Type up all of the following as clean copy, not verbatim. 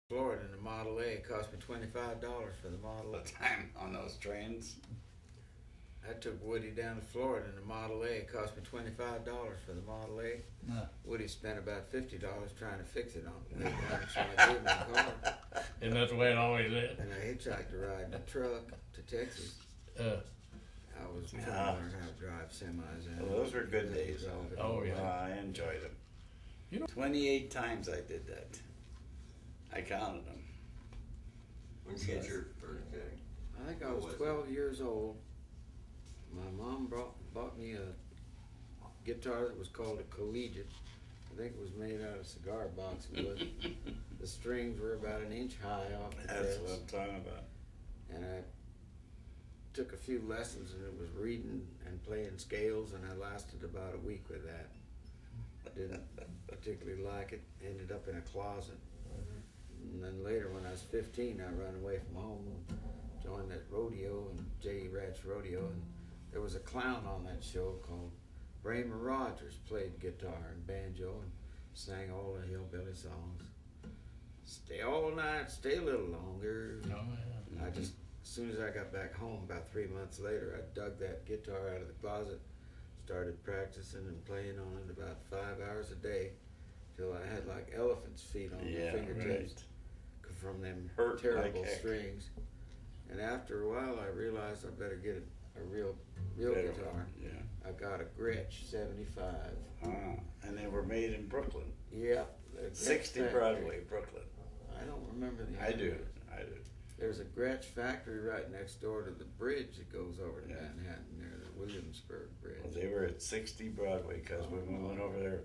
Florida in the Model A. It cost me $25 for the Model The A. time on those trains. I took Woody down to Florida in the Model A. It cost me $25 for the Model A. No. Woody spent about $50 trying to fix it on the way down, so I gave him the car. And that's the way it always is. And I hitchhiked a ride in a truck to Texas. I was trying to learn how to drive semis. And Well, those were good days. Oh, yeah. I enjoyed them. You know- 28 times I did that. I counted them. When did you get your first gig? I think I was 12 years old. My mom bought me a guitar that was called a collegiate. I think it was made out of cigar box wood. The strings were about an inch high off the That's frets. what I'm talking about. And I took a few lessons, and it was reading and playing scales, and I lasted about a week with that. I didn't particularly like it. Ended up in a closet. And then later, when I was 15, I ran away from home and joined that rodeo, and J.E. Rat's rodeo, and there was a clown on that show called Bramer Rogers, played guitar and banjo and sang all the hillbilly songs. Stay all night, stay a little longer. Oh, yeah. I just, as soon as I got back home, about 3 months later, I dug that guitar out of the closet, started practicing and playing on it about 5 hours a day, till I had like elephant's feet on my fingertips from them Hurt terrible like heck. strings. And after a while, I realized I better get a real Better guitar. one, yeah. I got a Gretsch 75. And they were made in Brooklyn. Yeah. 60 Broadway, Brooklyn. I don't remember the I do. address. I do. There's a Gretsch factory right next door to the bridge that goes over to Yeah. Manhattan there, the Williamsburg Bridge. Well, they were at 60 Broadway because when we went over there,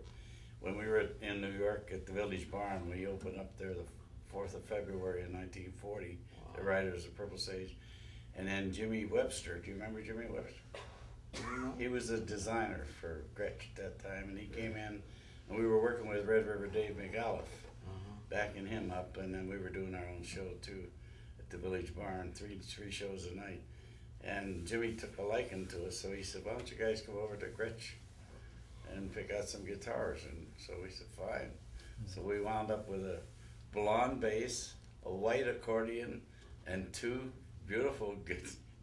when we were in New York at the Village Barn, we opened up there the 4th of February in 1940. Wow. The Riders of Purple Sage. And then Jimmy Webster, do you remember Jimmy Webster? He was a designer for Gretsch at that time, and he came in, and we were working with Red River Dave McAuliffe, backing him up, and then we were doing our own show too at the Village Barn, three shows a night. And Jimmy took a liking to us, so he said, "Why don't you guys come over to Gretsch and pick out some guitars?" And so we said, "Fine." So we wound up with a blonde bass, a white accordion, and 2 beautiful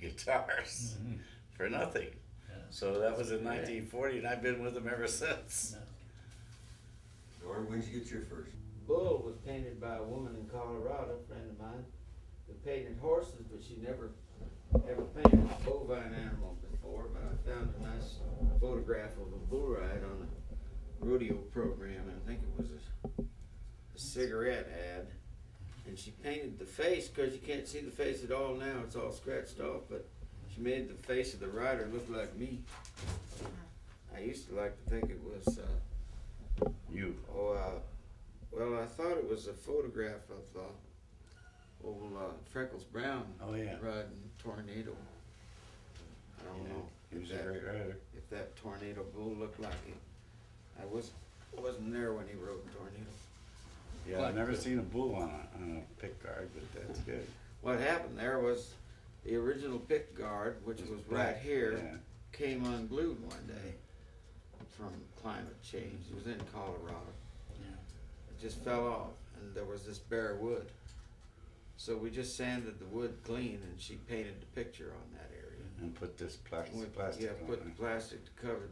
guitars for nothing. Yeah. So that was in 1940, and I've been with them ever since. Norm, when did you get your first? Bull was painted by a woman in Colorado, a friend of mine, who painted horses, but she never ever painted a bovine animal before. But I found a nice photograph of a bull ride on a rodeo program, and I think it was a cigarette ad. And she painted the face, because you can't see the face at all now, it's all scratched off, but she made the face of the rider look like me. I used to like to think it was, You. well, I thought it was a photograph of old Freckles Brown Oh, yeah. riding Tornado. I don't know He was if a great rider. that Tornado bull looked like it. I wasn't there when he rode Tornado. Yeah, I've never seen a bull on a pick guard, but that's good. What happened there was the original pick guard, which was right here, Yeah. came unglued one day from climate change. It was in Colorado. It just fell off, and there was this bare wood. So we just sanded the wood clean, and she painted the picture on that area. And put this plastic, We plastic on put it. plastic to cover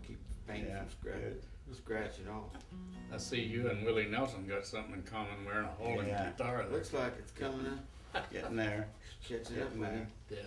keep the paint Yeah, from good. scratching off. I see you and Willie Nelson got something in common, wearing a hole in Yeah. the guitar. Looks like it's coming up, Getting there. catching up Getting with there. him. Yeah.